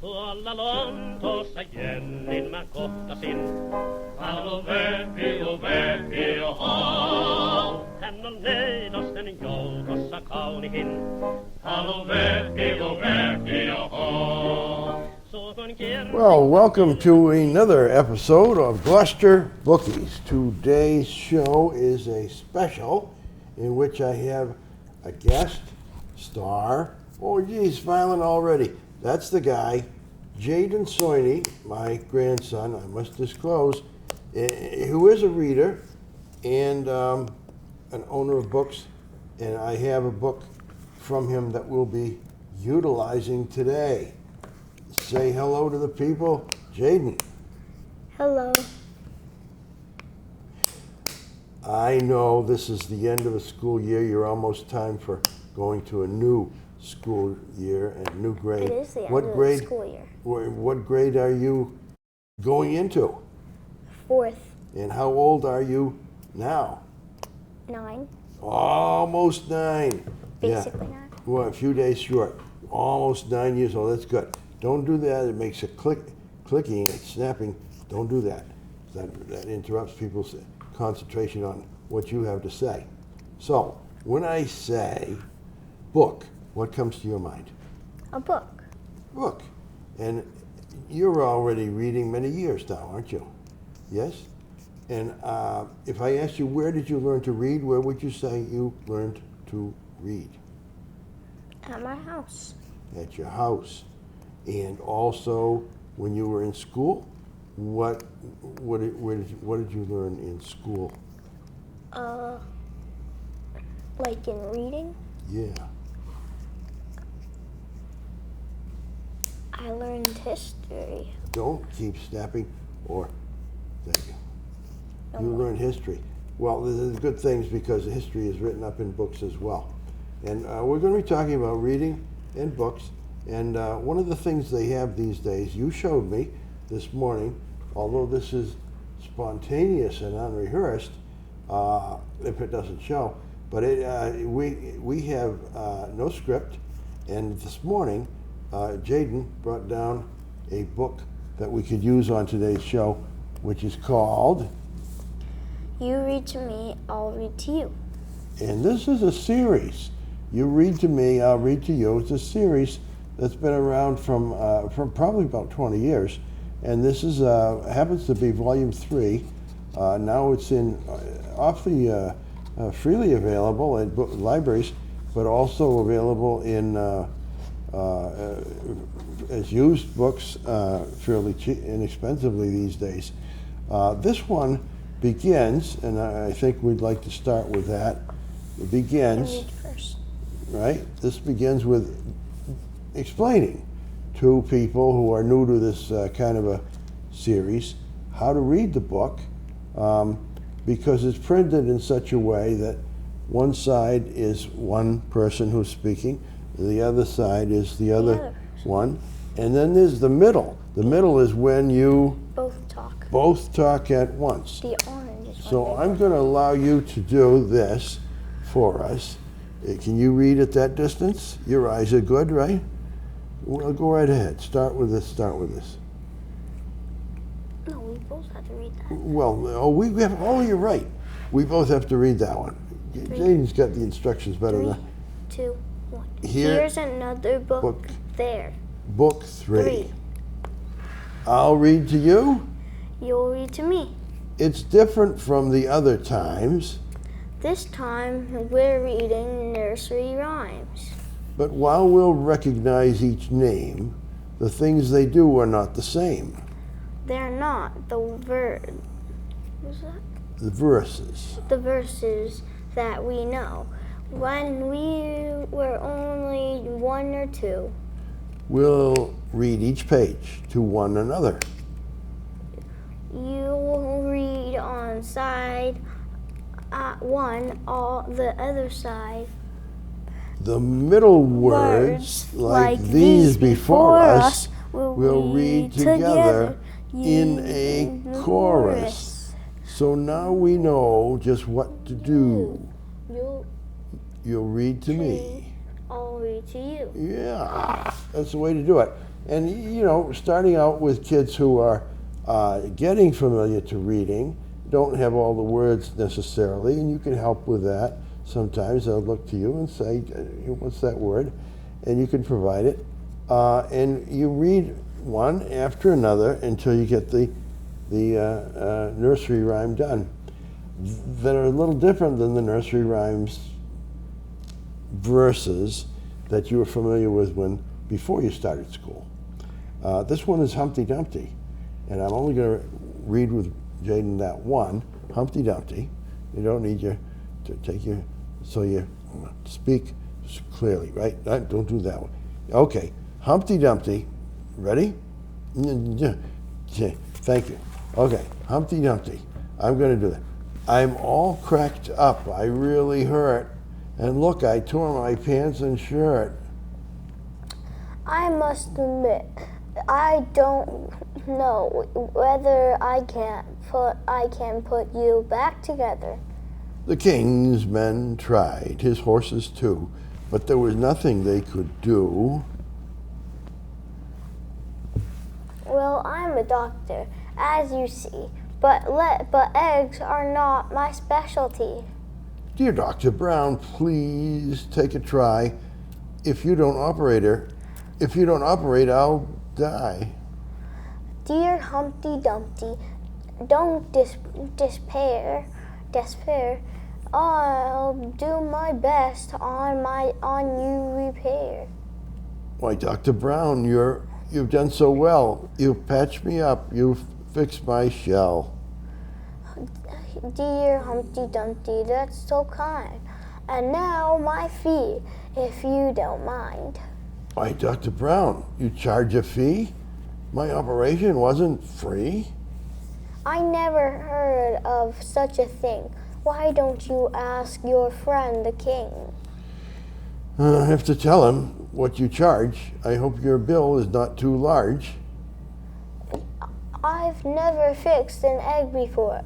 Tuolla Lontoossa Jennin mä kohtasin. Halo Vepi, oho. Hän on neidosten joukossa kaunihin. Halo Vepi, oho. Well, welcome to another episode of Gloucester Bookies. Today's show is a special in which I have a guest star. Oh, geez, smiling already. That's the guy, Jaden Sony, my grandson, I must disclose, who is a reader and an owner of books. And I have a book from him that we'll be utilizing today. Say hello to the people. Jaden. Hello. I know this is the end of a school year. You're almost time for going to a new school year and new grade. It is the end of the school year. What grade are you going into? 4th. And how old are you now? 9. Almost 9. Basically yeah. 9. Well, a few days short. Almost 9 years old. That's good. Don't do that. It makes a clicking and snapping. Don't do that. That interrupts people's concentration on what you have to say. So, when I say book, what comes to your mind? A book. Book. And you're already reading many years now, aren't you? Yes? And if I asked you, where did you learn to read, where would you say you learned to read? At my house. At your house. And also, when you were in school, what did you learn in school? Like in reading? Yeah. I learned history. Don't keep snapping, or thank you. You No. learned history. Well, there's good things because history is written up in books as well. And we're going to be talking about reading and books. And one of the things they have these days, you showed me this morning, although this is spontaneous and unrehearsed, if it doesn't show, but we have no script. And this morning, Jaden brought down a book that we could use on today's show, which is called You Read to Me, I'll Read to You. And this is a series. You read to me, I'll read to you. It's a series that's been around from probably about 20 years. And this is happens to be volume 3. Now it's in awfully freely available at libraries, but also available in as used books fairly inexpensively these days. This one begins, and I think we'd like to start with that. It begins, I read first. right? This begins with explaining to people who are new to this kind of a series how to read the book, because it's printed in such a way that one side is one person who's speaking, the other side is the other one, and then there's the middle. The middle is when you Both talk. at once. The orange is So I'm going to allow you to do this for us. Can you read at that distance? Your eyes are good, right? Well, go right ahead. Start with this. No, we both have to read that. Well, we have. Oh, you're right. We both have to read that one. Jaden's got the instructions better 3, than 2, 1. Here- Here's another book. There. Book 3. 3. I'll read to you. You'll read to me. It's different from the other times, This time we're reading nursery rhymes. but while we'll recognize each name, the things they do are not the same. They're not the The verses. the verses that we know. When we were only 1 or 2, We'll read each page to one another. you'll read on side 1, all the other side. The middle words, like these before us, we'll read together in a chorus. So now we know just what to do. You'll You'll read to me. to you. Yeah, that's the way to do it. And, you know, starting out with kids who are getting familiar to reading, don't have all the words necessarily, and you can help with that. Sometimes they'll look to you and say, what's that word? And you can provide it. And you read one after another until you get the nursery rhyme done. That are a little different than the nursery rhymes verses that you were familiar with before you started school. This one is Humpty Dumpty, and I'm only going to read with Jaden that one, Humpty Dumpty. You don't need to take your, so you speak clearly, right? Don't do that one. Okay, Humpty Dumpty, ready? Thank you. Okay, Humpty Dumpty, I'm going to do that. I'm all cracked up, I really hurt, and look, I tore my pants and shirt. I must admit, I don't know whether I can put you back together. The king's men tried, his horses too, but there was nothing they could do. Well, I'm a doctor, as you see, but eggs are not my specialty. Dear Dr. Brown, please take a try. If you don't operate, I'll die. Dear Humpty Dumpty, don't despair. I'll do my best on you repair. Why, Dr. Brown, you've done so well. You've patched me up. You've fixed my shell. Dear Humpty Dumpty, that's so kind. And now my fee, if you don't mind. Why, Dr. Brown, you charge a fee? My operation wasn't free. I never heard of such a thing. Why don't you ask your friend the king? I have to tell him what you charge. I hope your bill is not too large. I've never fixed an egg before.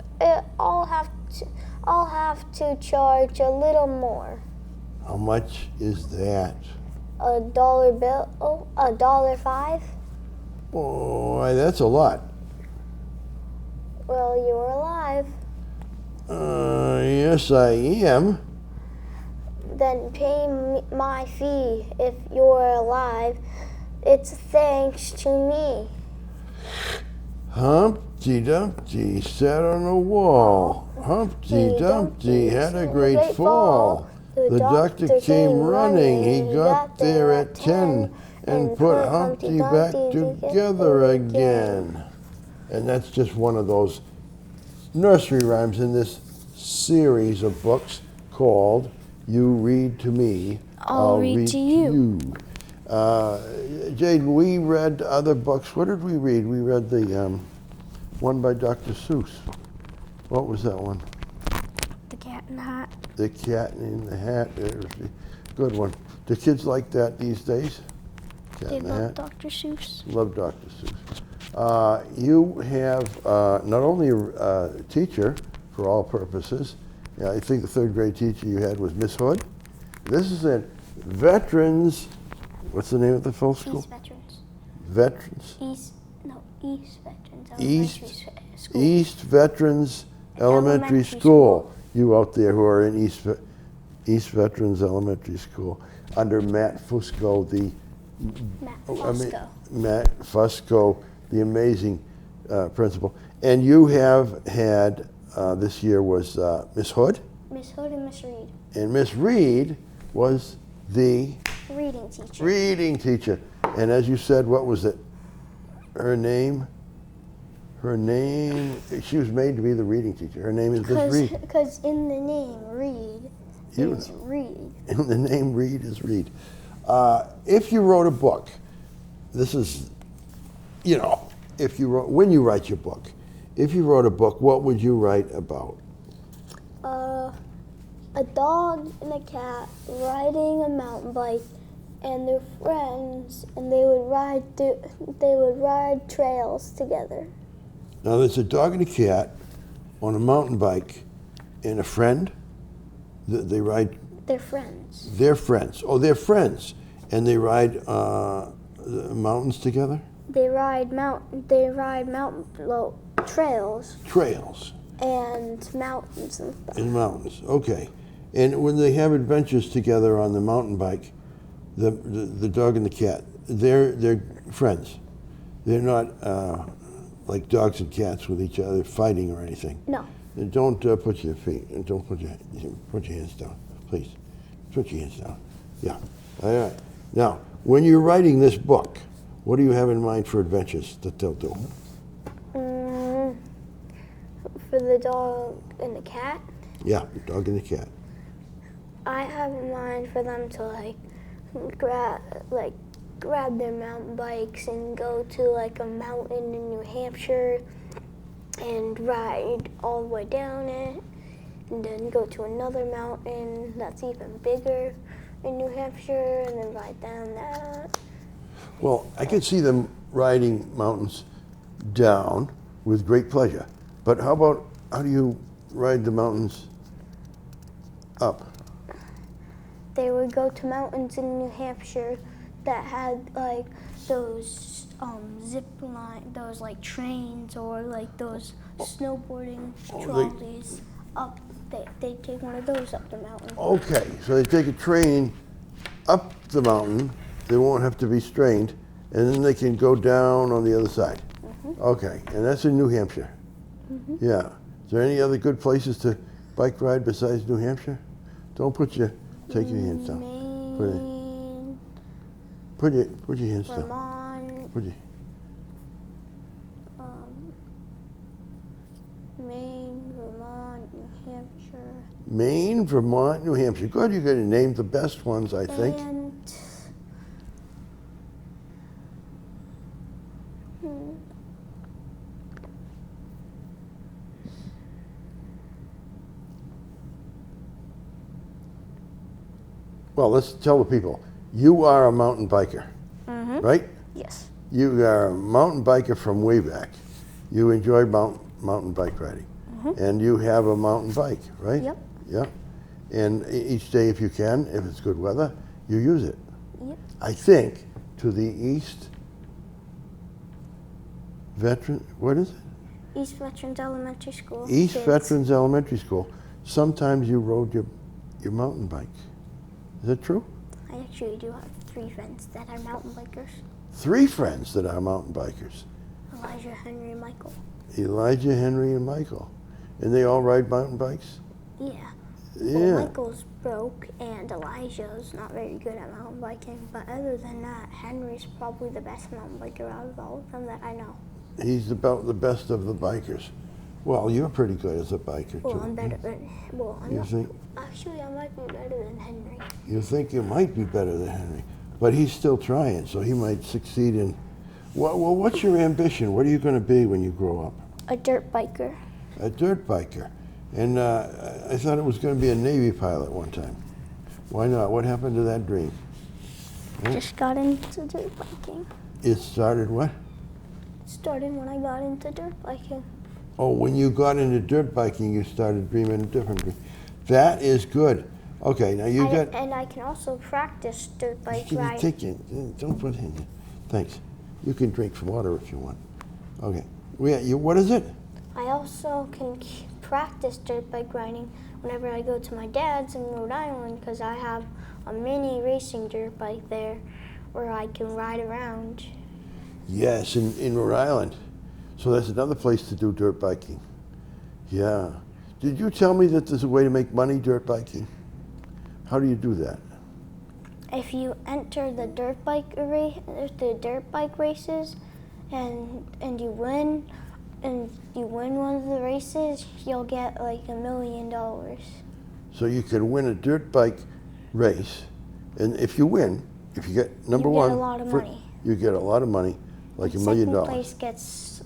I'll have to charge a little more. How much is that? $1 bill? $1.05? Boy, that's a lot. Well, you're alive. Yes, I am. Then pay my fee if you're alive. It's thanks to me. Humpty Dumpty sat on a wall. Humpty Dumpty had a great fall. The doctor came running. He got there at 10 and put Humpty back together again. And that's just one of those nursery rhymes in this series of books called You Read to Me, I'll Read to You. Jaden, we read other books. What did we read? We read the one by Dr. Seuss. What was that one? The Cat in the Hat. The Cat in the Hat. Good one. Do kids like that these days? Cat They in the love Hat. Dr. Seuss. Love Dr. Seuss. You have not only a teacher for all purposes. Yeah, I think the third grade teacher you had was Miss Hood. This is a veterans. What's the name of the full school? East Veterans. Veterans. East Veterans. East Veterans Elementary School. You out there who are in East Veterans Elementary School under Matt Fusco, Matt Fusco, the amazing principal. And you have had this year was Miss Hood. Miss Hood and Miss Reed. And Miss Reed was the reading teacher. And as you said, what was it? Her name, she was made to be the reading teacher. Her name is Miss Reed. Because in the name Reed is Reed. In the name Reed is Reed. If you wrote a book, this is, when you write your book, if you wrote a book, what would you write about? A dog and a cat riding a mountain bike, and their friends, and they would ride trails together. Now there's a dog and a cat on a mountain bike, and a friend. They ride. They're friends. They're friends. Oh, they're friends, And they ride the mountains together? They ride mountain trails Trails and mountains and stuff. and mountains. Okay. And when they have adventures together on the mountain bike, the dog and the cat, they're friends. They're not like dogs and cats with each other fighting or anything. No. And don't put your feet, and don't put your hands down, please. Put your hands down. Yeah. All right. Now, when you're writing this book, what do you have in mind for adventures that they'll do? For the dog and the cat, Yeah, the dog and the cat. I have in mind for them to grab their mountain bikes and go to like a mountain in New Hampshire and ride all the way down it, and then go to another mountain that's even bigger in New Hampshire and then ride down that. Well, I can see them riding mountains down with great pleasure. But how do you ride the mountains up? They would go to mountains in New Hampshire that had like those zip line, those like trains or like those snowboarding trolleys up. They take one of those up the mountain. Okay, so they take a train up the mountain. They won't have to be strained, and then they can go down on the other side. Mm-hmm. Okay, and that's in New Hampshire. Mm-hmm. Yeah. Is there any other good places to bike ride besides New Hampshire? Don't take your hands down. Maine, Put your hands down. Vermont, Put your, Maine, Vermont, New Hampshire, Maine, Vermont, New Hampshire. Good, you're going to name the best ones, I think. and Well, let's tell the people. You are a mountain biker, right? yes, You are a mountain biker from way back. You enjoy mountain bike riding. And you have a mountain bike, right? Yep. Yep. And each day, if you can, if it's good weather, you use it. yep, I think to the East what is it? East Veterans Elementary School. East kids. Veterans Elementary School. Sometimes you rode your mountain bike. Is that true? I actually do have 3 friends that are mountain bikers. 3 friends that are mountain bikers. Elijah, Henry, and Michael. Elijah, Henry, and Michael. And they all ride mountain bikes? Yeah. Yeah. Well, Michael's broke and Elijah's not very good at mountain biking. But other than that, Henry's probably the best mountain biker out of all of them that I know. He's about the best of the bikers. Well, you're pretty good as a biker, Well, too. I'm better than. Well, I'm You not. think? Actually, I might be better than Henry. You think you might be better than Henry. But he's still trying, so he might succeed in... Well, what's your ambition? What are you going to be when you grow up? A dirt biker. A dirt biker. And I thought it was going to be a Navy pilot one time. Why not? What happened to that dream? Just got into dirt biking. It started what? Started when I got into dirt biking. Oh, when you got into dirt biking, you started dreaming a different dream. That is good. Okay, now you got... And I can also practice dirt bike Can you riding. take it? Don't put it in there. Thanks. You can drink some water if you want. Okay. What is it? I also can practice dirt bike riding whenever I go to my dad's in Rhode Island because I have a mini racing dirt bike there where I can ride around. Yes, in Rhode Island. So that's another place to do dirt biking. Yeah. Did you tell me that there's a way to make money dirt biking? How do you do that? If you enter the dirt bike races and you win one of the races, you'll get like $1 million. So you can win a dirt bike race, and if you win, if you get number one, You get a lot of money. You get a lot of money, like $1 million. Second place gets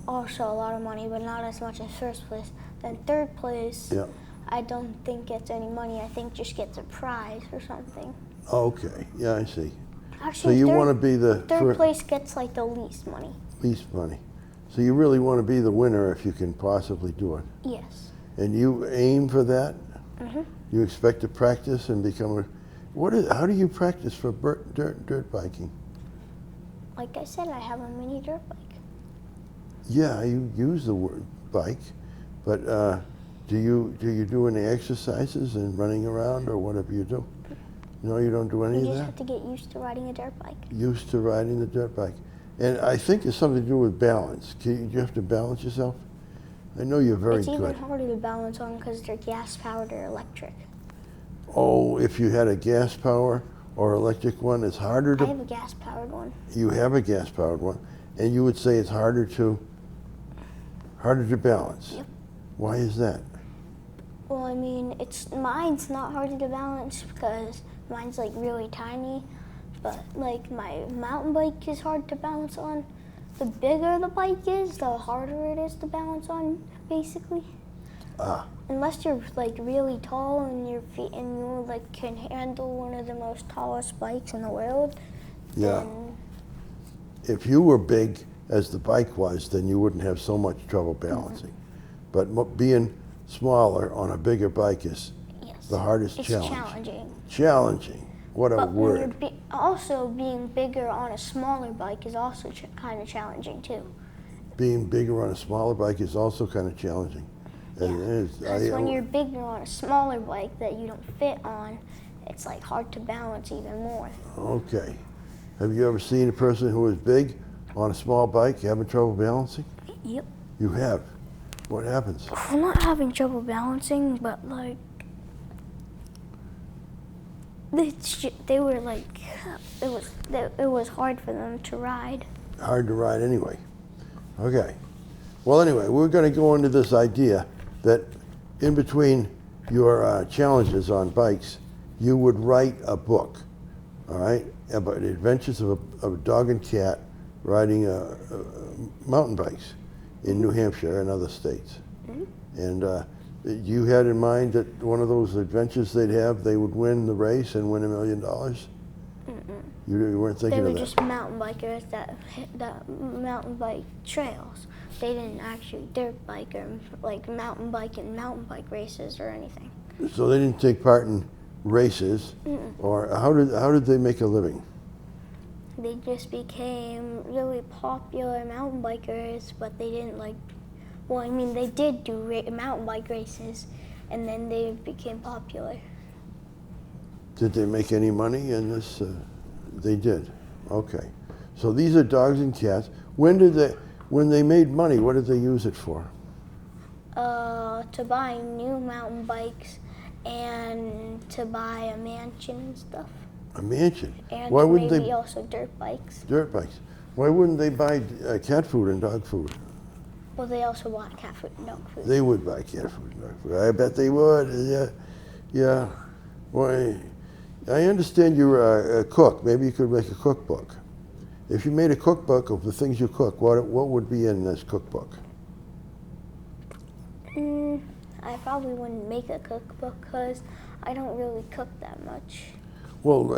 also a lot of money, but not as much as first place. Then third place, Yeah. I don't think gets any money. I think just gets a prize or something. Okay. Yeah, I see. Actually, So you want to be the third place gets like the least money. least money. So you really want to be the winner if you can possibly do it. Yes. And you aim for that? Mhm. You expect to practice and become How do you practice for dirt biking? Like I said, I have a mini dirt bike. Yeah, you use the word bike, but do you do any exercises and running around or whatever you do? No, you don't do any You of just that? have to get used to riding a dirt bike. Used to riding the dirt bike. And I think it's something to do with balance. Do you have to balance yourself? I know you're very It's even good. harder to balance on because they're gas-powered or electric. Oh, if you had a gas power or electric one, it's harder I to... have a gas-powered one. You have a gas powered one, and you would say it's harder to balance. Yep. Why is that? Well, I mean, mine's not harder to balance because mine's like really tiny, but like my mountain bike is hard to balance on. The bigger the bike is, the harder it is to balance on, basically. Ah. Unless you're like really tall and your feet and you like can handle one of the most tallest bikes in the world. Yeah. Then, If you were big as the bike was, then you wouldn't have so much trouble balancing. But being smaller on a bigger bike is yes, the hardest it's challenge. challenging. Challenging. What a But when you're word. also being bigger on a smaller bike is also kind of challenging too. Being bigger on a smaller bike is also kind of challenging. Yeah. And it is. Because when you're bigger on a smaller bike that you don't fit on, it's like hard to balance even more. Okay. Have you ever seen a person who is big on a small bike having trouble balancing? Yep. You have. What happens? I'm not having trouble balancing, but like they were like it was hard for them to ride. Hard to ride anyway. Okay. Well, anyway, we're going to go into this idea that in between your challenges on bikes, you would write a book, all right, about the adventures of a dog and cat riding mountain bikes in New Hampshire and other states. Mm-hmm. And you had in mind that one of those adventures they'd have, they would win the race and win $1 million? Mm-mm. You weren't thinking They were of that? just mountain bikers that mountain bike trails. They didn't actually dirt bike or like mountain bike races or anything. So they didn't take part in races? Mm-mm. Or how did they make a living? They just became really popular mountain bikers, but they didn't like. Well, I mean, they did do mountain bike races, and then they became popular. Did they make any money in this? They did. Okay. So these are dogs and cats. When they made money, what did they use it for? To buy new mountain bikes and to buy a mansion and stuff. A mansion. And Why wouldn't maybe they? also dirt bikes. Dirt bikes. Why wouldn't they buy cat food and dog food? Well, they also bought cat food and dog food. They would buy cat food and dog food. I bet they would. Yeah. Yeah. Why? I understand you're a cook. Maybe you could make a cookbook. If you made a cookbook of the things you cook, what would be in this cookbook? I probably wouldn't make a cookbook because I don't really cook that much. Well,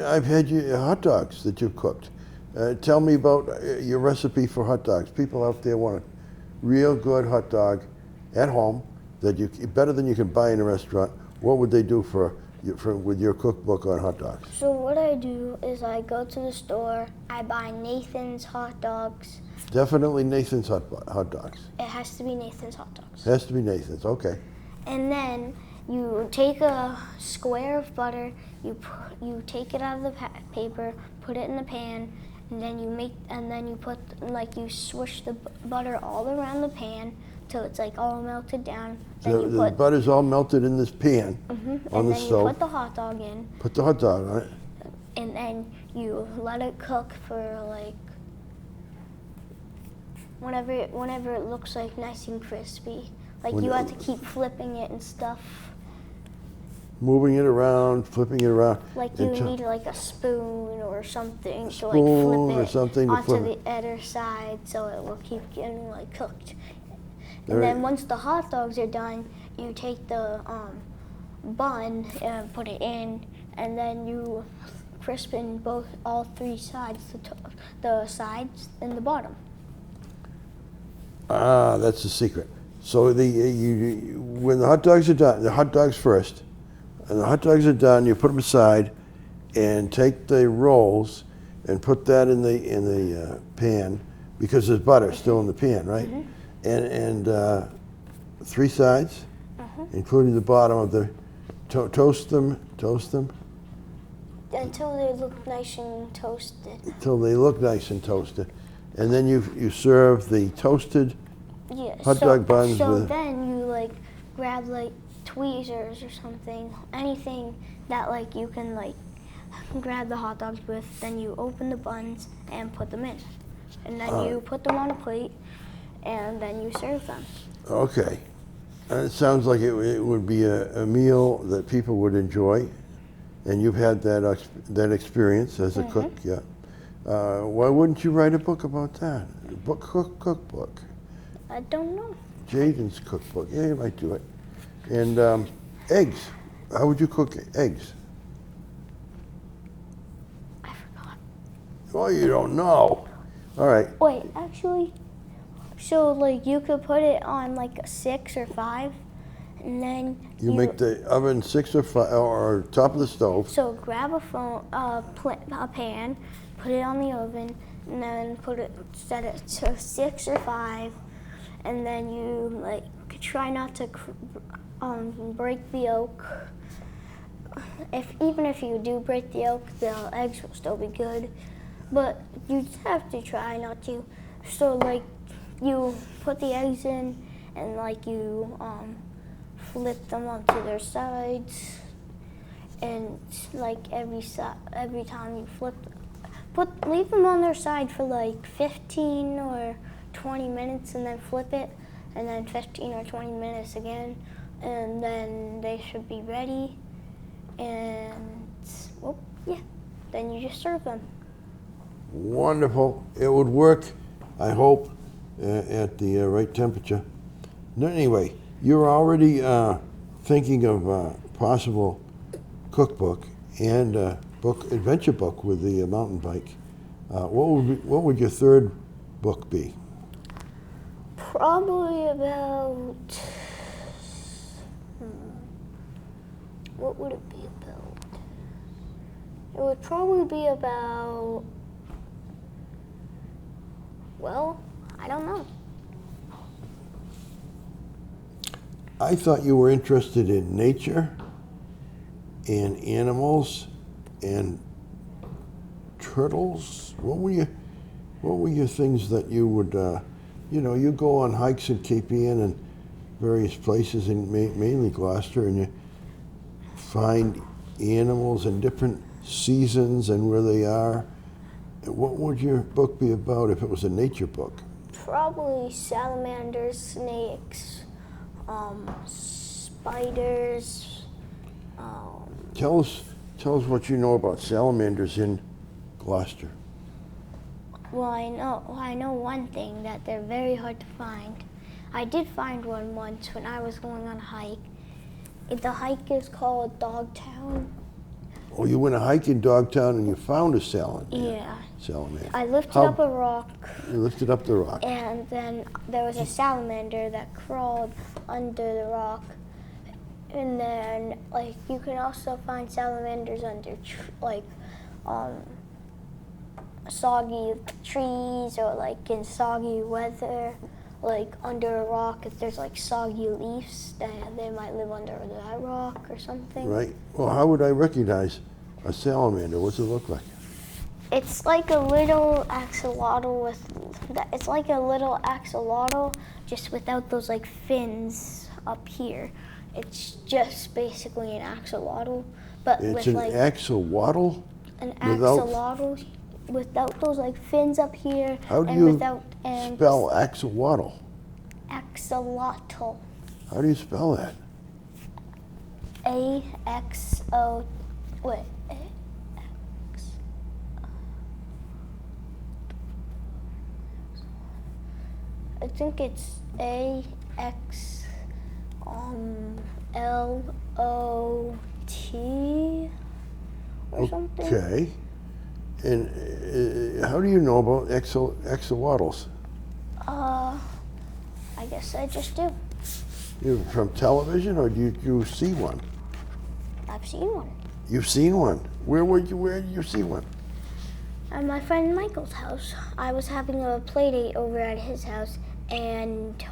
I've had hot dogs that you've cooked. Tell me about your recipe for hot dogs. People out there want a real good hot dog at home that better than you can buy in a restaurant. What would they do with your cookbook on hot dogs? So what I do is I go to the store, I buy Nathan's hot dogs. Definitely Nathan's hot dogs. It has to be Nathan's hot dogs. Has to be Nathan's. Okay. And then you take a square of butter, you take it out of the paper, put it in the pan, and then you swish the butter all around the pan till it's like all melted down. Then The butter's all melted in this pan on and the then stove. you put the hot dog in. Put the hot dog on it. And then you let it cook for like whenever it looks like nice and crispy. Like you have to keep flipping it and stuff. Moving it around, flipping it around. Like you need like a spoon or something to like Spoon flip or it something to onto flip the other side so it will keep getting like cooked. There And then you- once the hot dogs are done, you take the bun and put it in, and then you crisp in all three sides, the sides and the bottom. Ah, that's the secret. So when the hot dogs are done, the hot dogs first, And the hot dogs are done. You put them aside, and take the rolls and put that in the pan because there's butter still in the pan, right? And 3 sides, including the bottom of the toast them. Until they look nice and toasted. Until they look nice and toasted. And then you serve the toasted hot dog buns so with... then you like grab like tweezers or something, anything that like you can like grab the hot dogs with, then you open the buns and put them in. And then you put them on a plate and then you serve them. Okay. It sounds like it would be a meal that people would enjoy. And you've had that experience as a cook, yeah. Why wouldn't you write a book about that? A cookbook? I don't know. Jaden's cookbook. Yeah, you might do it. And eggs. How would you cook eggs? I forgot. Oh, you don't know. All right. Wait, actually, so like you could put it on like a 6 or 5, and then You make the oven 6 or 5, or top of the stove. So grab a pan, put it on the oven, and then set it to 6 or 5, and then you like try not to break the yolk. Even if you do break the yolk, the eggs will still be good, but you just have to try not to. So like you put the eggs in, and like you flip them onto their sides, and like every time you flip, leave them on their side for like 15 or 20 minutes, and then flip it, and then 15 or 20 minutes again, and then they should be ready. And then you just serve them. Wonderful. It would work, I hope, at the right temperature. No, anyway, you're already thinking of a possible cookbook and adventure book with the mountain bike. What would your third book be? Probably about. What would it be about? It would probably be about. Well, I don't know. I thought you were interested in nature and animals and turtles. What were your things that you would, you go on hikes in Cape Ann and various places in mainly Gloucester, and you find animals in different seasons and where they are. What would your book be about if it was a nature book? Probably salamanders, snakes, spiders. Tell us what you know about salamanders in Gloucester. Well, I know one thing, that they're very hard to find. I did find one once when I was going on a hike. The hike is called Dogtown. Oh, you went a hike in Dogtown and you found a salamander. Yeah. Salamander. I lifted up a rock. You lifted up the rock. And then there was a salamander that crawled under the rock. And then, like, you can also find salamanders under, soggy trees, or like in soggy weather, like under a rock. If there's like soggy leaves, then they might live under that rock or something. Right. Well, how would I recognize a salamander? What's it look like? It's like a little axolotl it's like a little axolotl, just without those like fins up here. It's just basically an axolotl, but It's with an like axolotl? an axolotl without those like fins up here. How do and you without spell axolotl? Axolotl. How do you spell that? A-X-O. Wait. I think it's A-X-L-O-T or something. Okay. And how do you know about axolotls? I guess I just do. You from television, or do you see one? I've seen one. You've seen one. Where did you see one? At my friend Michael's house. I was having a play date over at his house, and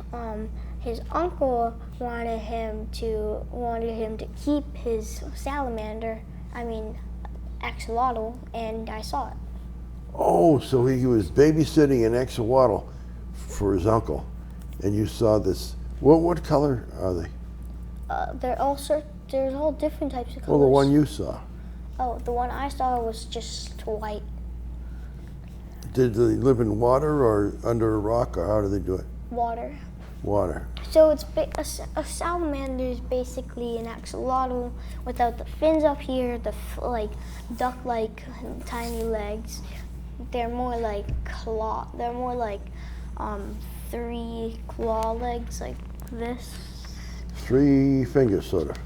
his uncle wanted him to keep his salamander. Axolotl, and I saw it. Oh, so he was babysitting an axolotl for his uncle, and you saw this. What color are they? There's all different types of colors. Well, the one you saw. Oh, the one I saw was just white. Did they live in water or under a rock, or how do they do it? Water. Water. So it's a salamander is basically an axolotl without the fins up here, the duck-like tiny legs. They're more like claw. They're more like 3 claw legs like this. 3 fingers, sort of.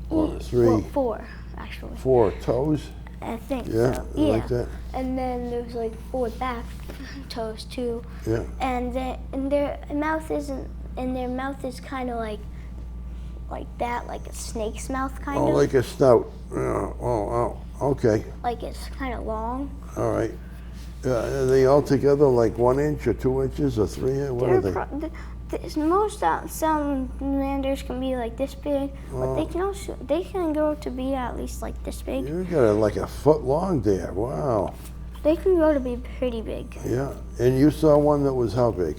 Or 3. Well, 4 actually. 4 toes. I think Yeah, so. I like that. And then there's like 4 back toes too. Yeah. And their mouth is kind of like that, like a snake's mouth kind Oh, of. like a snout. Oh, okay. Like it's kind of long. All right. Are they all together like 1 inch or 2 inches or 3? What are they? Most salamanders can be like this big, but they can grow to be at least like this big. You got like a foot long there. Wow. They can grow to be pretty big. Yeah. And you saw one that was how big?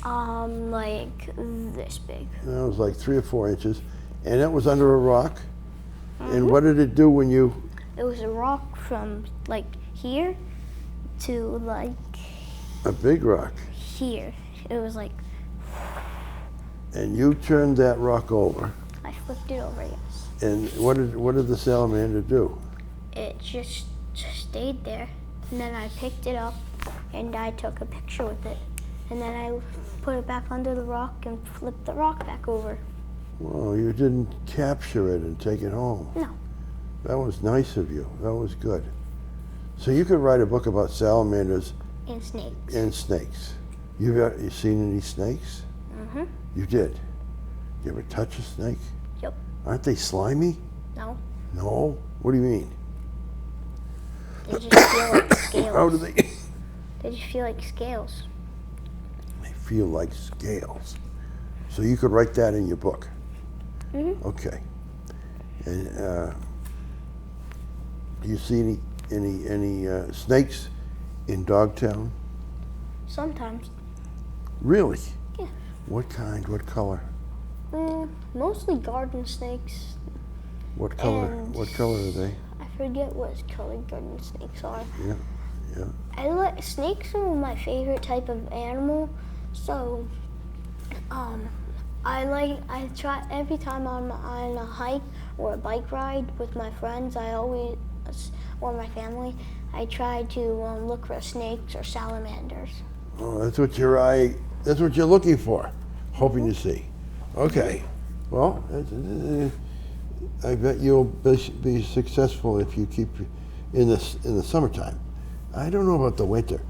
Like this big. That was like 3 or 4 inches, and it was under a rock. And what did it do when you? It was a rock from like here to like A big rock. here. It was like And you turned that rock over. I flipped it over, yes. And what did the salamander do? It just stayed there, and then I picked it up and I took a picture with it, and then I put it back under the rock and flipped the rock back over. Well, you didn't capture it and take it home. No. That was nice of you. That was good. So you could write a book about salamanders And snakes. and snakes. You seen any snakes? Mm-hmm. You did. You ever touch a snake? Yep. Aren't they slimy? No. No. What do you mean? They just feel like scales. How do they? They just feel like scales. They feel like scales. So you could write that in your book. Mm-hmm. Okay. And do you see any snakes in Dogtown? Sometimes. Really? Yeah. What kind? What color? Mostly garden snakes. What color? And- What color are they? I forget what color garden snakes are. Yeah. Yeah. Snakes are my favorite type of animal. So, I try every time I'm on a hike or a bike ride with my friends. Or my family, I try to look for snakes or salamanders. Oh, that's what you're looking for, hoping to see. Okay. Well, I bet you'll be successful if you keep in the summertime. I don't know about the winter.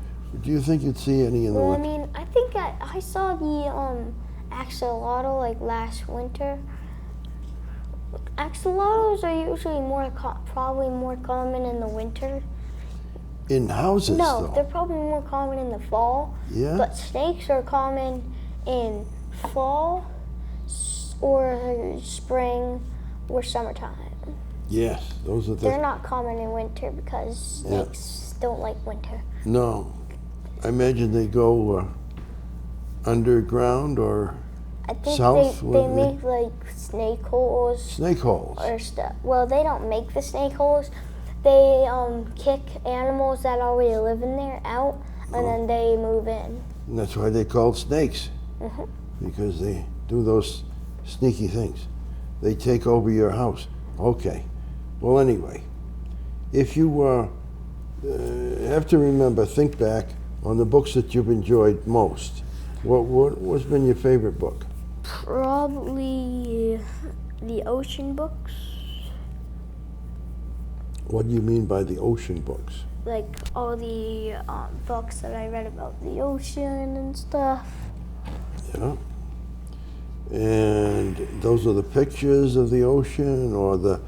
Do you think you'd see any in the Well, winter? I think I saw the axolotl like last winter. Axolotls are usually probably more common in the winter. In houses, No, though. they're probably more common in the fall. Yeah? But snakes are common in fall or spring or summertime. Yes, those are They're the. not common in winter because snakes don't like winter. No, I imagine they go underground or I think south. they where make like snake holes snake holes. or stuff. Well, they don't make the snake holes. They kick animals that already live in there out, and then they move in. And that's why they're called snakes, Mhm. because they do those sneaky things. They take over your house. Okay. Well, anyway, if you have to remember, think back on the books that you've enjoyed most. What's been your favorite book? Probably the ocean books. What do you mean by the ocean books? Like all the books that I read about the ocean and stuff. Yeah. And those are the pictures of the ocean or the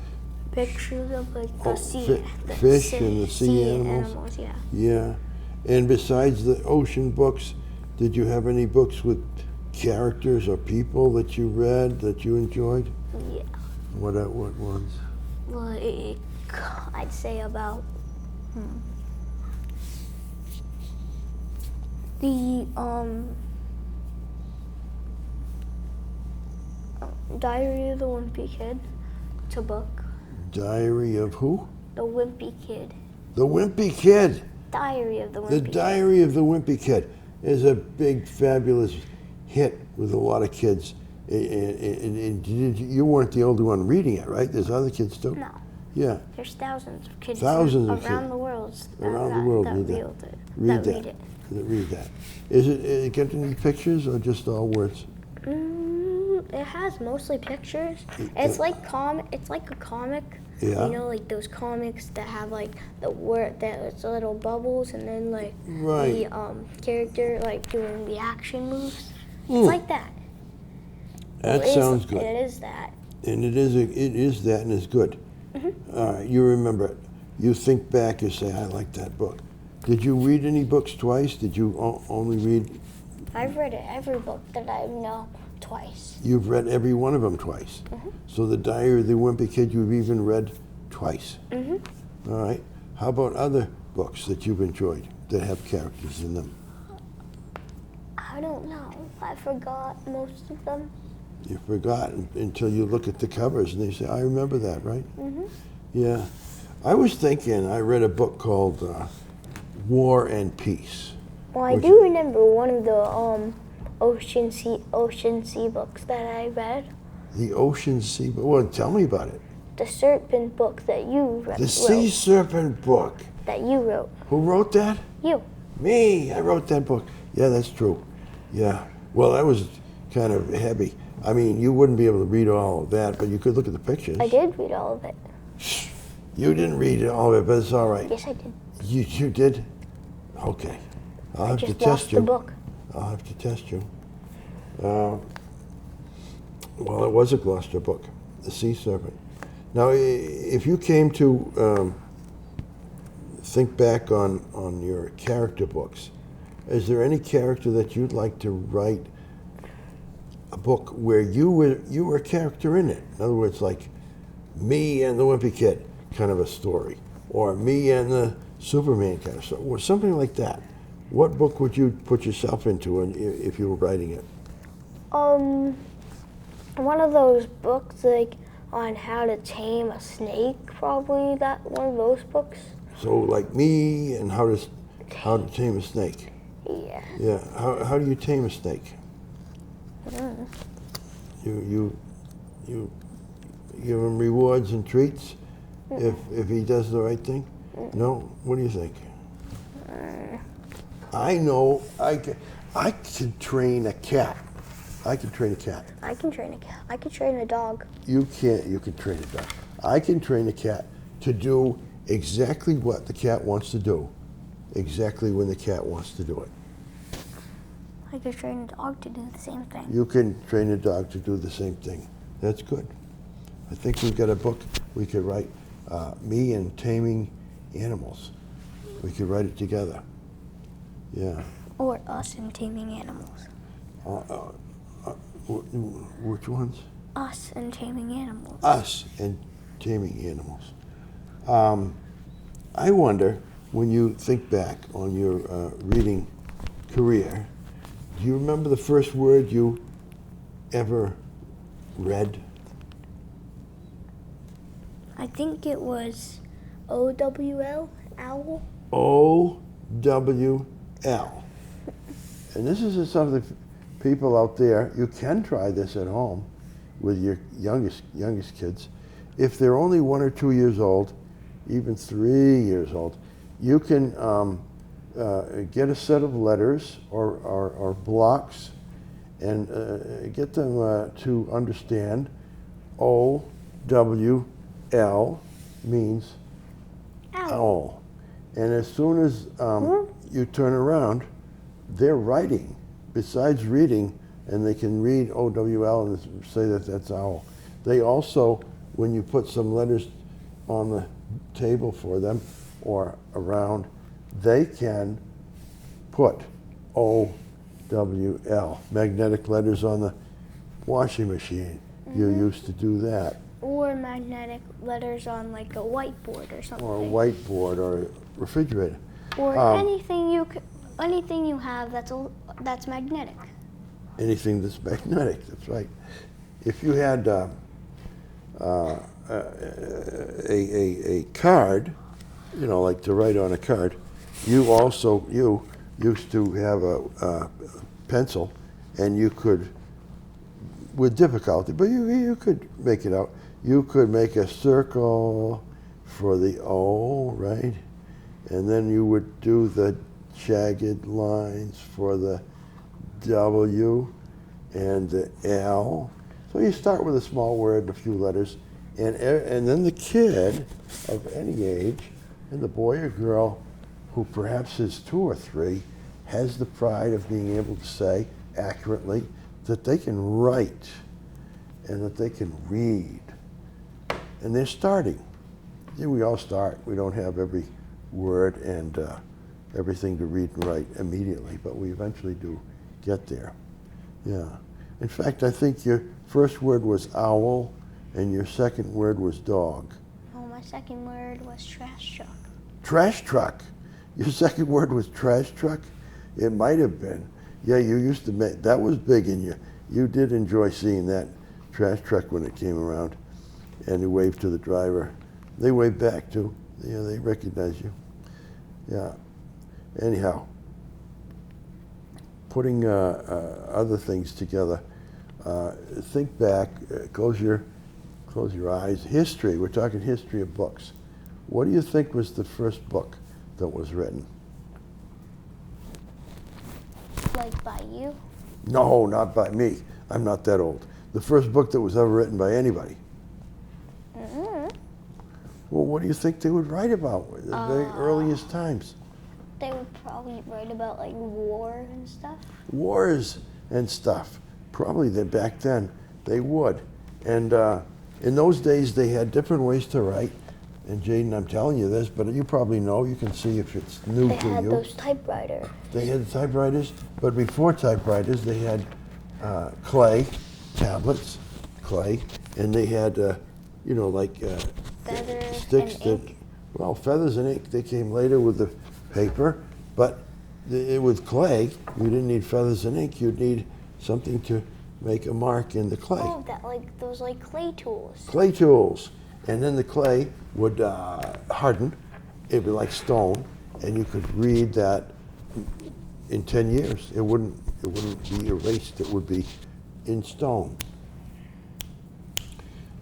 pictures of like the Oh, sea, fish and the sea animals. Yeah. Yeah. And besides the ocean books, did you have any books with characters or people that you read that you enjoyed? Yeah. What ones? Like I'd say about the Diary of the Wimpy Kid. It's a book. Diary of who? The Wimpy Kid. The Wimpy Kid. Diary of the Wimpy The Kid. Diary of the Wimpy Kid is a big, fabulous hit with a lot of kids. And you weren't the only one reading it, right? There's other kids too? No. Yeah. There's thousands of kids Thousands of around kids. the world Around the world that read that. read it. Read that. Is it get any pictures or just all words? It has mostly pictures. It's like It's like a comic. Yeah. You know, like those comics that have like the word that's little bubbles, and then like Right. the character like doing the action moves. It's like that. That sounds good. It is that. And it is that, and it's good. All right, you remember it. You think back, you say, I like that book. Did you read any books twice? Did you only read? I've read every book that I know twice. You've read every one of them twice. So the Diary of the Wimpy Kid you've even read twice. All right. How about other books that you've enjoyed that have characters in them? I don't know. I forgot most of them. You forgot until you look at the covers and they say, I remember that, right? Yeah. I was thinking, I read a book called War and Peace. Well, I do remember one of the ocean sea books that I read. The Ocean Sea book. Well, tell me about it. The serpent book that you The Sea Serpent book. That you wrote. Who wrote that? You. Me. I wrote that book. Yeah, that's true. Yeah. Well, that was kind of heavy. I mean, you wouldn't be able to read all of that, but you could look at the pictures. I did read all of it. You didn't read all of it, but it's all right. Yes, I did. You did? Okay. I'll have to Just test lost you. the book. I'll have to test you. Well, it was a Gloucester book, The Sea Serpent. Now, if you came to think back on your character books, is there any character that you'd like to write a book where you were a character in it? In other words, like me and the Wimpy Kid kind of a story, or me and the Superman kind of story, or something like that. What book would you put yourself into if you were writing it? One of those books like on how to tame a snake, probably that one of those books. So like me and how to tame a snake. Yeah. Yeah. How do you tame a snake? You give him rewards and treats if he does the right thing? No? What do you think? I know I can train a cat. I can train a cat. I can train a cat. I can train a dog. You can't. You can train a dog. I can train a cat to do exactly what the cat wants to do, exactly when the cat wants to do it. I can train a dog to do the same thing. You can train a dog to do the same thing. That's good. I think we've got a book we could write, Me and Taming Animals. We could write it together. Yeah. Or us and taming animals. Which ones? Us and taming animals. Us and Taming Animals. I wonder, when you think back on your reading career, do you remember the first word you ever read? I think it was OWL, owl. O-W-L. And this is something people out there, you can try this at home with your youngest kids. If they're only 1 or 2 years old, even 3 years old, you can get a set of letters or blocks and get them to understand O-W-L means owl. And as soon as you turn around, they're writing. Besides reading, and they can read O-W-L and say that that's owl. They also, when you put some letters on the table for them or around, they can put O-W-L, magnetic letters on the washing machine. You used to do that. Or magnetic letters on like a whiteboard or something. Or a whiteboard or a refrigerator. Or anything you have that's magnetic. Anything that's magnetic, that's right. If you had a card, you know, like to write on a card, you used to have a pencil, and you could, with difficulty, but you could make it out. You could make a circle for the O, right? And then you would do the jagged lines for the W and the L. So you start with a small word, a few letters, and then the kid of any age, and the boy or girl who perhaps is 2 or 3, has the pride of being able to say accurately that they can write and that they can read. And they're starting. Yeah, we all start. We don't have every word and everything to read and write immediately, but we eventually do get there. Yeah. In fact, I think your first word was owl and your second word was dog. Oh, my second word was trash truck. Trash truck. Your second word was trash truck? It might have been. Yeah, you used to make, that was big in you. You did enjoy seeing that trash truck when it came around, and you waved to the driver. They waved back too. Yeah, they recognize you. Yeah. Anyhow, putting other things together. Think back. Close your eyes. History. We're talking history of books. What do you think was the first book that was written? Like by you? No, not by me. I'm not that old. The first book that was ever written by anybody. Mm-hmm. Well, what do you think they would write about at the very earliest times? They would probably write about like war and stuff. Wars and stuff. Probably back then they would. And in those days they had different ways to write. And Jaden, I'm telling you this, but you probably know. You can see if it's new to you. They had those typewriters. They had typewriters, but before typewriters they had clay tablets, clay, and they had like Feathers sticks and ink. Well, feathers and ink, they came later with the paper, but with clay you didn't need feathers and ink. You'd need something to make a mark in the clay. Oh, those clay tools. Clay tools. And then the clay would harden. It'd be like stone, and you could read that in 10 years. It wouldn't be erased. It would be in stone.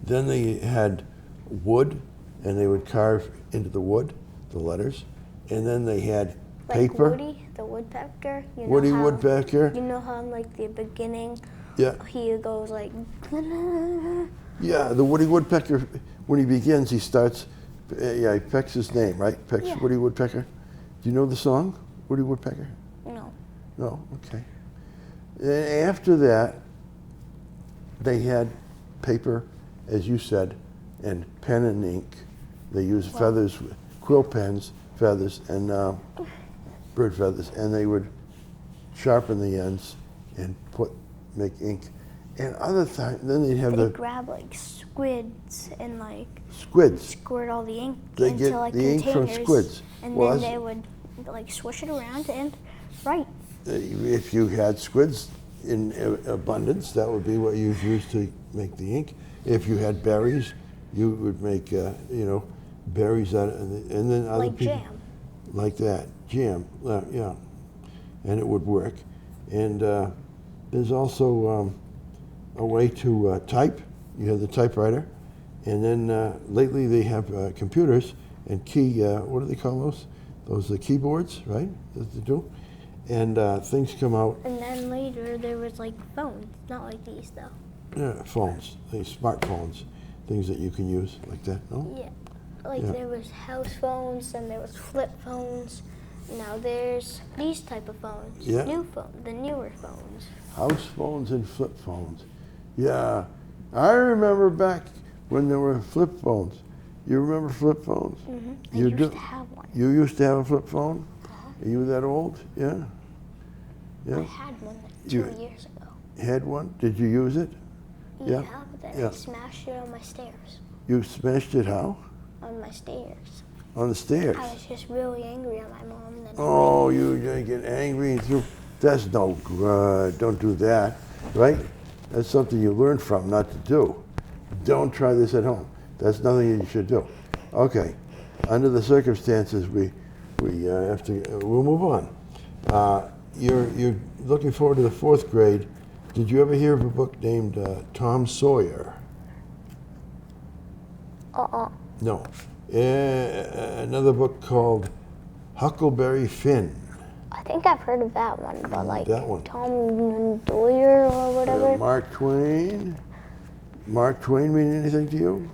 Then they had wood, and they would carve into the wood the letters. And then they had paper. Like Woody, the woodpecker. Woodpecker. You know how in like the beginning, Yeah. he goes like. Yeah, the Woody Woodpecker, when he begins, he starts, he pecks his name, right? Pecks Yeah. Woody Woodpecker. Do you know the song, Woody Woodpecker? No. No, okay. And after that, they had paper, as you said, and pen and ink. They used feathers, quill pens, feathers, and bird feathers, and they would sharpen the ends and make ink. And other times, then they'd have They the grab like squids and like squids. squirt all the ink They into get like the ink containers, from squids. and Well, then they would like swish it around and write. If you had squids in abundance, that would be what you used to make the ink. If you had berries, you would make berries out of, and then other Like people jam. like that jam, yeah, and it would work. And there's also a way to type. You have the typewriter, and then lately they have computers and what do they call those? Those are keyboards, right? That they do. And things come out. And then later there was like phones, not like these though. Yeah, phones, smartphones, things that you can use like that. No. Yeah, there was house phones and there was flip phones. Now there's these type of phones. Yeah. The newer phones. House phones and flip phones. Yeah, I remember back when there were flip phones. You remember flip phones? I used to have one. You used to have a flip phone? Are you that old? Yeah? I Yeah? had one like You- 2 years ago. Had one? Did you use it? Yeah. But then Yeah. I smashed it on my stairs. You smashed it how? On my stairs. On the stairs? I was just really angry at my mom. And then Oh, you get angry and through. That's no good. Don't do that, right? That's something you learn from not to do. Don't try this at home. That's nothing you should do. Okay. Under the circumstances, we have to. We'll move on. You're looking forward to the 4th grade. Did you ever hear of a book named Tom Sawyer? No. Another book called Huckleberry Finn. I think I've heard of that one, but like that one. Tom Sawyer or whatever. Mark Twain. Mark Twain mean anything to you?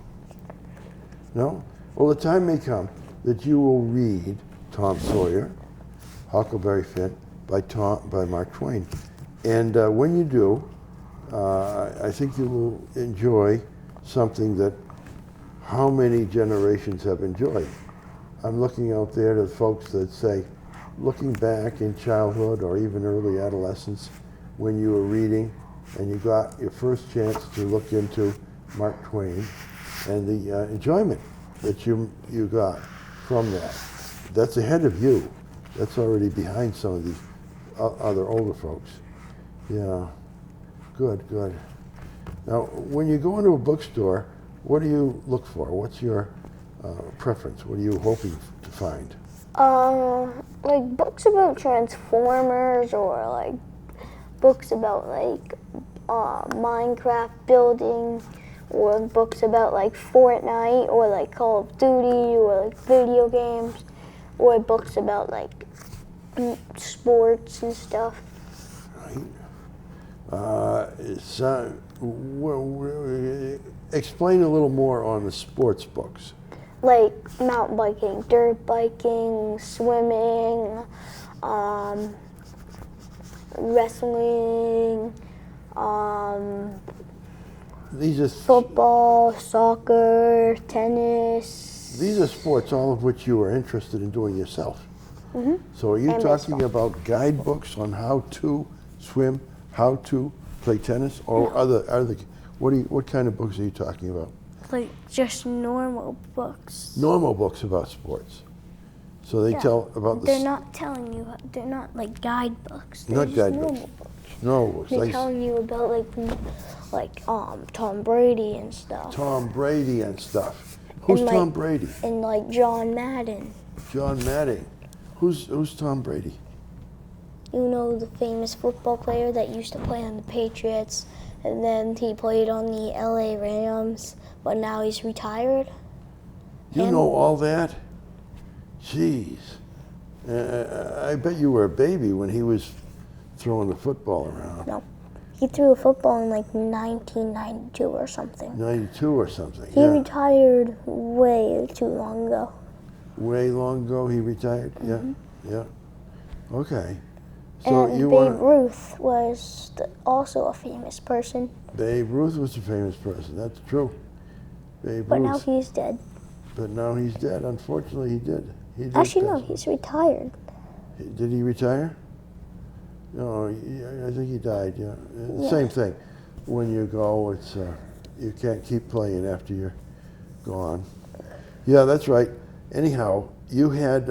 No? Well, the time may come that you will read Tom Sawyer, Huckleberry Finn, by Mark Twain. And when you do, I think you will enjoy something that how many generations have enjoyed. I'm looking out there to folks that say, looking back in childhood or even early adolescence, when you were reading and you got your first chance to look into Mark Twain and the enjoyment that you got from that. That's ahead of you. That's already behind some of these other older folks. Yeah, good. Now, when you go into a bookstore, what do you look for? What's your preference? What are you hoping to find? Like books about Transformers or like books about like Minecraft building or books about like Fortnite or like Call of Duty or like video games or books about like sports and stuff. Right. Explain a little more on the sports books. Like mountain biking, dirt biking, swimming, wrestling, These are football, soccer, tennis. These are sports, all of which you are interested in doing yourself. Mm-hmm. So are you And talking baseball. about guidebooks on how to swim, how to play tennis, or other? What kind of books are you talking about? Like just normal books. Normal books about sports. So they tell about the. They're not telling you. They're not like guidebooks. They're Not just guidebooks. normal books. Normal books. They're Like telling you about like Tom Brady and stuff. Tom Brady and stuff. Who's And, Tom Brady? And like John Madden. John Madden. Who's Tom Brady? You know, the famous football player that used to play on the Patriots, and then he played on the LA Rams, but now he's retired. You Him. know all that? Jeez. I bet you were a baby when he was throwing the football around. No. He threw a football in like 1992 or something. 92 or something. He Yeah. retired way too long ago. Way long ago he retired? Yeah. Yeah. Okay. So And you Babe want Ruth was also a famous person, Babe Ruth was a famous person. That's true. Babe but now Ruth. he's dead. But now he's dead. Unfortunately, he did. He did Actually, no, pass. he's retired. Did he retire? No, I think he died. Yeah. Yeah. Same thing. When you go, it's you can't keep playing after you're gone. Yeah, that's right. Anyhow, you had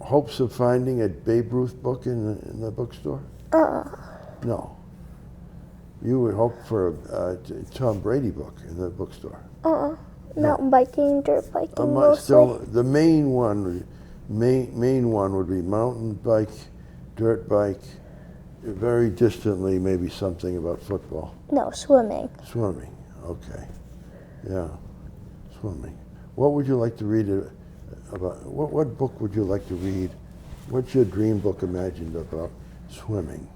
hopes of finding a Babe Ruth book in the bookstore? No. You would hope for a Tom Brady book in the bookstore. Mountain biking, dirt biking, mostly. Still, the main one would be mountain bike, dirt bike, very distantly maybe something about football. No, swimming. Swimming, okay. Yeah, swimming. What would you like to read about, what book would you like to read? What's your dream book imagined about swimming?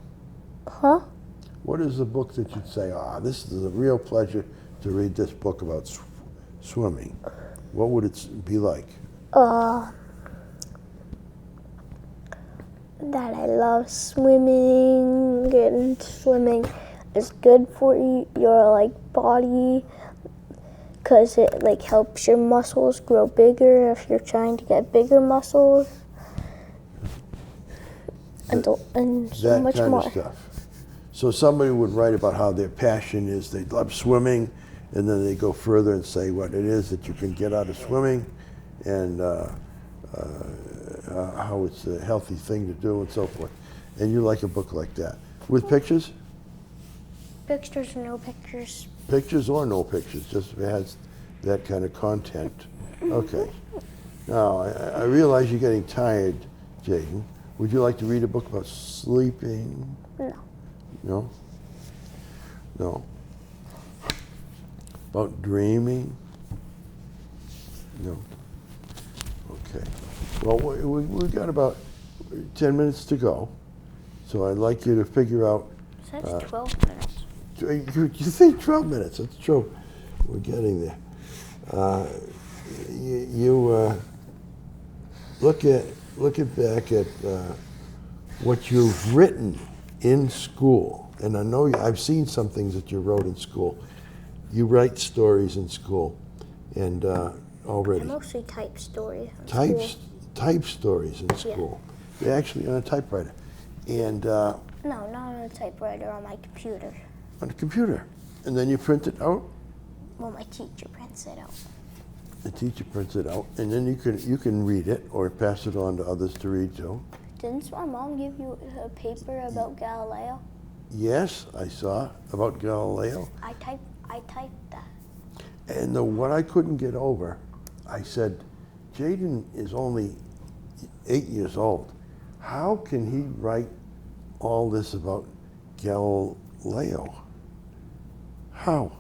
Huh? What is the book that you'd say, this is a real pleasure to read this book about swimming? What would it be like? That I love swimming, and swimming is good for your like body, because it like helps your muscles grow bigger if you're trying to get bigger muscles. And so That much kind more. of stuff. So somebody would write about how their passion is they love swimming, and then they go further and say what it is that you can get out of swimming, and how it's a healthy thing to do, and so forth. And you like a book like that with pictures? Pictures or no pictures? Pictures or no pictures, just if it has that kind of content. Okay. Now I realize you're getting tired, Jaden. Would you like to read a book about sleeping? No. No? No. About dreaming? No. Okay. Well, we've got about 10 minutes to go, so I'd like you to figure out. It says 12 minutes. You think 12 minutes? That's true. We're getting there. You look back at what you've written in school, and I know I've seen some things that you wrote in school. You write stories in school, and already. I mostly type stories. Type stories in school. Yeah. They're actually on a typewriter, and. No, not on a typewriter, on my computer. On the computer, and then you print it out. Well, my teacher prints it out. The teacher prints it out, and then you can read it or pass it on to others to read too. Didn't my mom give you a paper about Galileo? Yes, I saw about Galileo. I typed that. And what I couldn't get over, I said, Jaden is only 8 years old. How can he write all this about Galileo? How?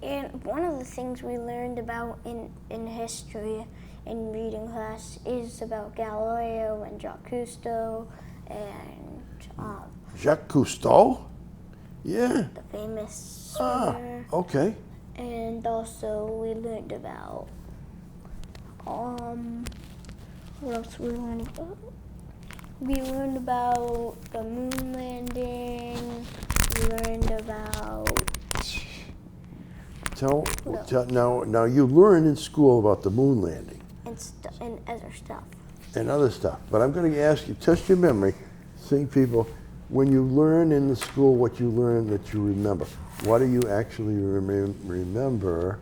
And one of the things we learned about in history in reading class is about Galileo and Jacques Cousteau and Jacques Cousteau? Yeah. the famous swimmer. Okay. And also we learned about what else we learned about? We learned about the moon landing. We learned about Now you learn in school about the moon landing and other stuff. and other stuff, but I'm going to ask you, test your memory. See, people, when you learn in the school what you learn that you remember, what do you actually remember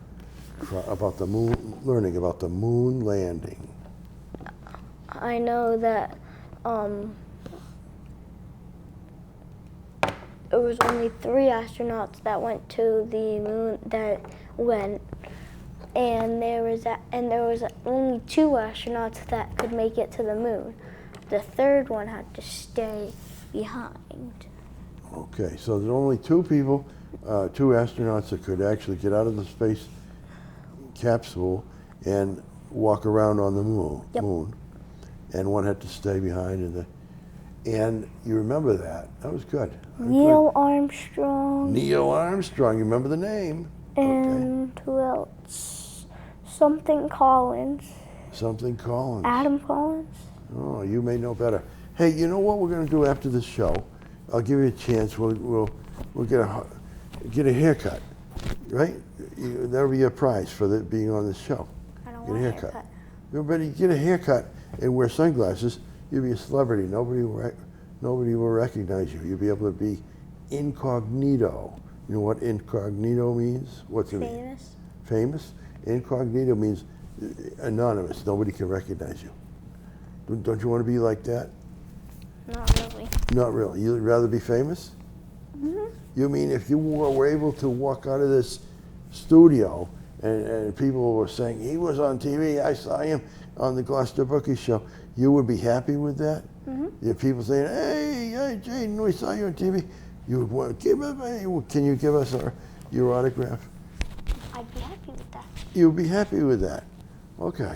about the moon, learning about the moon landing? I know that there was only 3 astronauts that went to the moon and there was only 2 astronauts that could make it to the moon. The third one had to stay behind. Okay, so there's only 2 people, 2 astronauts that could actually get out of the space capsule and walk around on the moon. And one had to stay behind, and you remember that. That was good. Neil Armstrong. Neil Armstrong, you remember the name. And who else? Something Collins. Something Collins. Adam Collins. Oh, you may know better. Hey, you know what we're going to do after this show? I'll give you a chance. We'll get a haircut, right? That'll be your prize for being on this show. I don't Get want a haircut. Everybody get a haircut and wear sunglasses. You'll be a celebrity. Nobody will recognize you. You'll be able to be incognito. You know what incognito means? What's it mean? Famous. Famous? Incognito means anonymous. Nobody can recognize you. Don't you want to be like that? Not really. Not really. You'd rather be famous? Mm-hmm. You mean if you were able to walk out of this studio and people were saying, he was on TV, I saw him on the Gloucester Bookies show, you would be happy with that? Mm-hmm. If people saying, hey, Jaden, we saw you on TV, you would want to can you give us your autograph? I'd be happy with that. You'd be happy with that. Okay.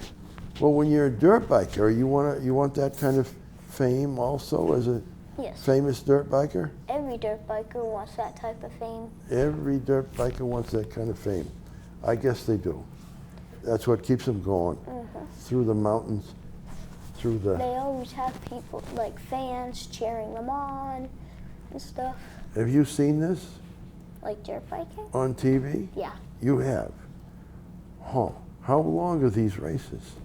Well, when you're a dirt biker, you want that kind of fame also as a Yes. famous dirt biker? Every dirt biker wants that type of fame. Every dirt biker wants that kind of fame. I guess they do. That's what keeps them going. Mm-hmm. Through the mountains, through the... They always have people, like fans, cheering them on and stuff. Have you seen this? Like dirt biking? On TV? Yeah. You have? Huh. How long are these races?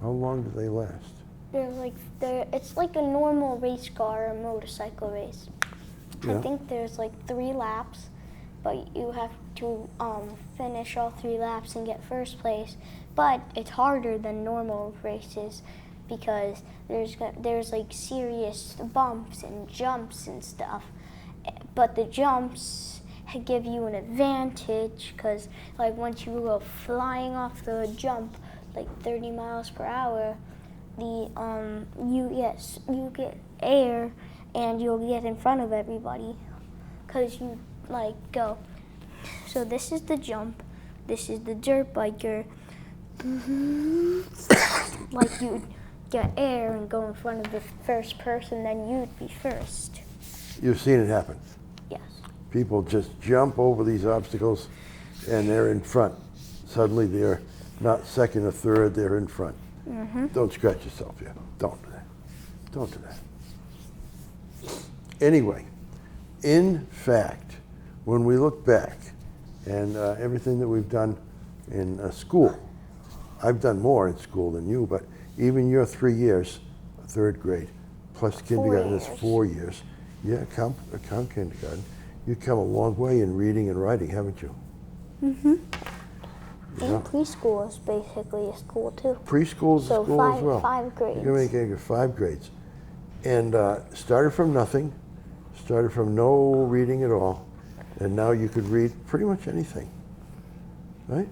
How long do they last? It's like a normal race car or motorcycle race. Yeah. I think there's like 3 laps, but you have to finish all 3 laps and get first place. But it's harder than normal races because there's like serious bumps and jumps and stuff. But the jumps give you an advantage because like once you go flying off the jump like 30 miles per hour, you get air and you'll get in front of everybody because you like go. So this is the jump, this is the dirt biker. Like you'd get air and go in front of the first person, then you'd be first. You've seen it happen. Yes. People just jump over these obstacles and they're in front. Suddenly they're not second or third, they're in front. Mm-hmm. Don't scratch yourself here. Don't do that. Don't do that. Anyway, in fact, when we look back and everything that we've done in school, I've done more in school than you, but even your 3 years, 3rd grade, plus kindergarten is 4 years. Yeah, count kindergarten. You've come a long way in reading and writing, haven't you? Mm-hmm. Yeah. And preschool is basically a school too. Preschool is a school as well. 5 grades. You're going to make 5 grades. And started from nothing, started from no reading at all, and now you could read pretty much anything, right?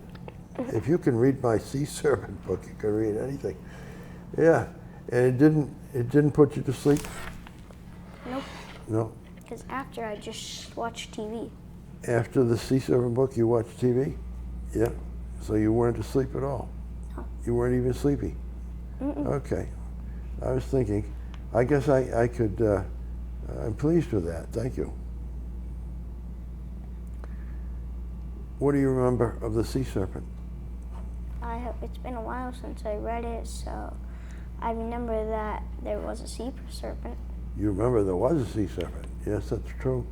If you can read my sea serpent book, you can read anything. Yeah, and it didn't put you to sleep? Nope. No. Because after I just watched TV. After the sea serpent book, you watched TV? Yeah. So you weren't asleep at all? No. You weren't even sleepy? Mm-mm. Okay. I was thinking, I guess I could, I'm pleased with that. Thank you. What do you remember of the sea serpent? It's been a while since I read it, so I remember that there was a sea serpent. You remember there was a sea serpent? Yes, that's true.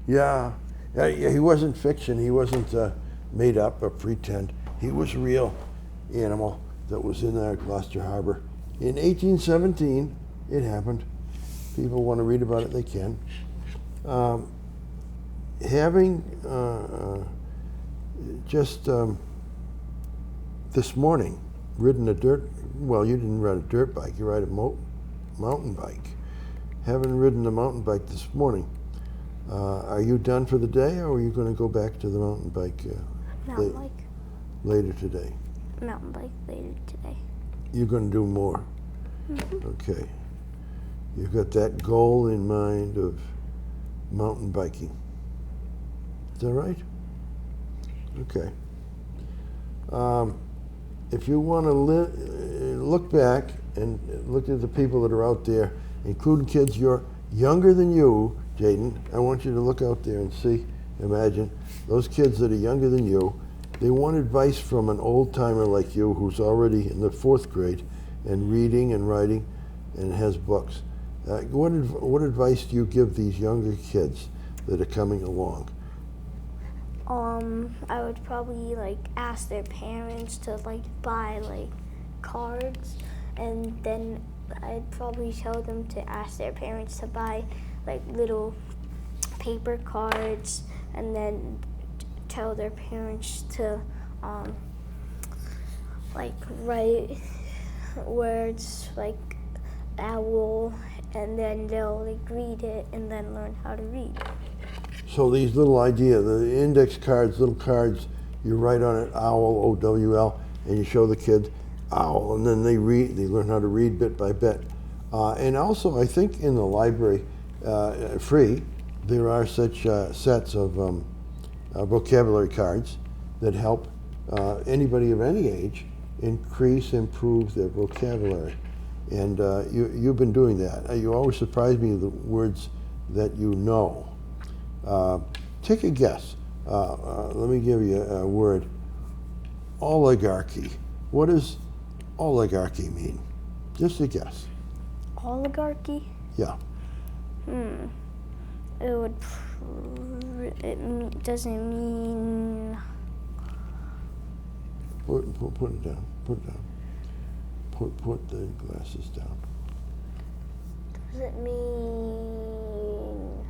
Yeah, he wasn't fiction. He wasn't made up or pretend. He was a real animal that was in our Gloucester Harbor. In 1817, it happened. People want to read about it, they can. Having just this morning ridden you didn't ride a dirt bike, you ride a mountain bike. Having ridden a mountain bike this morning, are you done for the day, or are you going to go back to the mountain bike later today? Mountain bike later today. You're going to do more? Mm-hmm. Okay. You've got that goal in mind of mountain biking. Is that right? Okay. If you want to look back and look at the people that are out there, including kids you're younger than you, Jaden, I want you to look out there and imagine those kids that are younger than you. They want advice from an old-timer like you who's already in the 4th grade and reading and writing and has books. What advice do you give these younger kids that are coming along? I would probably ask their parents to buy cards, and then I'd probably tell them to ask their parents to buy little paper cards, and then tell their parents to write words like owl, and then they'll read it and then learn how to read. So these little the index cards, little cards, you write on it owl, O-W-L, and you show the kid owl, and then they learn how to read bit by bit. And also, I think in the library, free, there are such sets of vocabulary cards that help anybody of any age improve their vocabulary. And you've been doing that. You always surprise me with the words that you know. Take a guess. Let me give you a word. Oligarchy. What does oligarchy mean? Just a guess. Oligarchy? Yeah. It doesn't mean. Put it down. Put it down. Put the glasses down. Does it mean?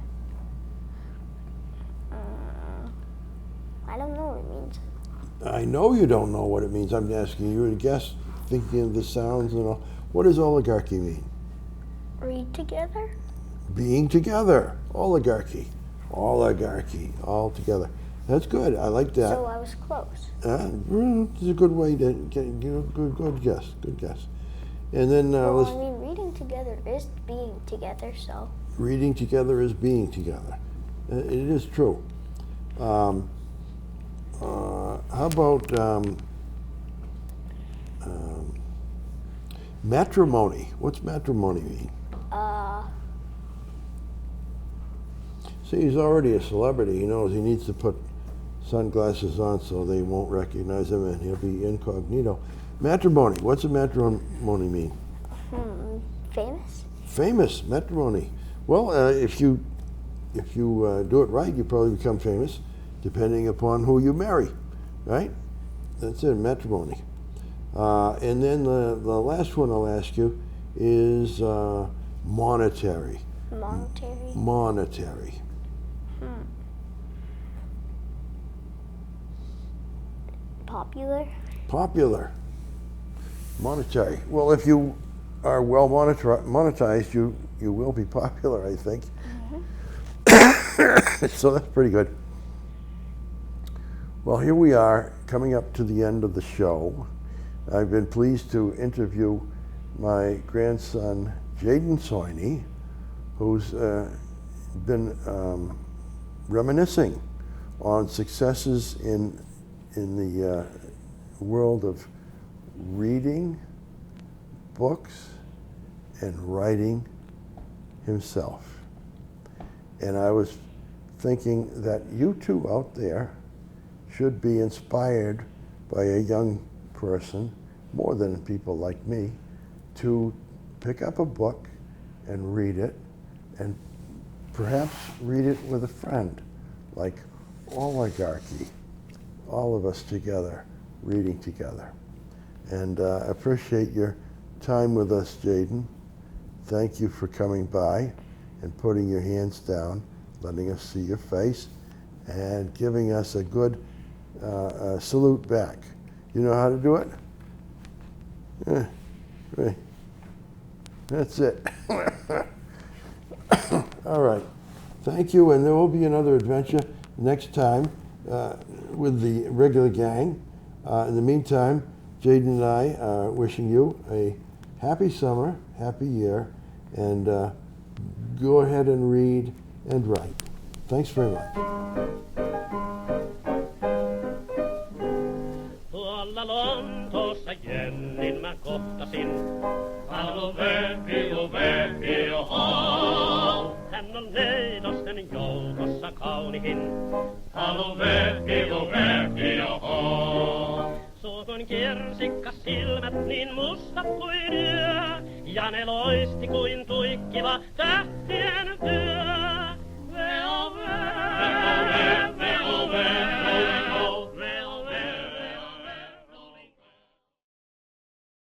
I don't know what it means. I know you don't know what it means. I'm asking you to guess, thinking of the sounds and all. What does oligarchy mean? Read together? Being together. Oligarchy. Oligarchy. All together. That's good. I like that. So I was close. It's a good way to get, good guess. Good guess. And then Well, I mean, reading together is being together, so. reading together is being together. It is true. How about matrimony? What's matrimony mean? See, he's already a celebrity. He knows he needs to put sunglasses on so they won't recognize him and he'll be incognito. Matrimony. What's a matrimony mean? Famous? Famous. Matrimony. Well, if you do it right, you probably become famous, depending upon who you marry, right? That's it, matrimony. And then the last one I'll ask you is monetary. Monetary? Monetary. Popular? Popular. Monetary. Well, if you are well monetized, you will be popular, I think. So that's pretty good. Well, here we are, coming up to the end of the show. I've been pleased to interview my grandson, Jaden Sony, who's been reminiscing on successes in the world of reading books and writing himself. And I was thinking that you two out there should be inspired by a young person, more than people like me, to pick up a book and read it, and perhaps read it with a friend, like Oligarchy, all of us together, reading together. And I appreciate your time with us, Jaden. Thank you for coming by and putting your hands down, letting us see your face, and giving us a good salute back. You know how to do it? Right. That's it. All right. Thank you, and there will be another adventure next time with the regular gang. In the meantime, Jaden and I are wishing you a happy summer, happy year, and go ahead and read and write. Thanks very much. Tuolla Lontoossa Jennin mä kohtasin. Halo Vepi, oho. Hän on neidosten joukossa kaunihin. Halo Vepi, oho. Suukon kirsikka silmät niin mustat kuin yö. Ja ne loisti kuin tuikkiva tähtien työ.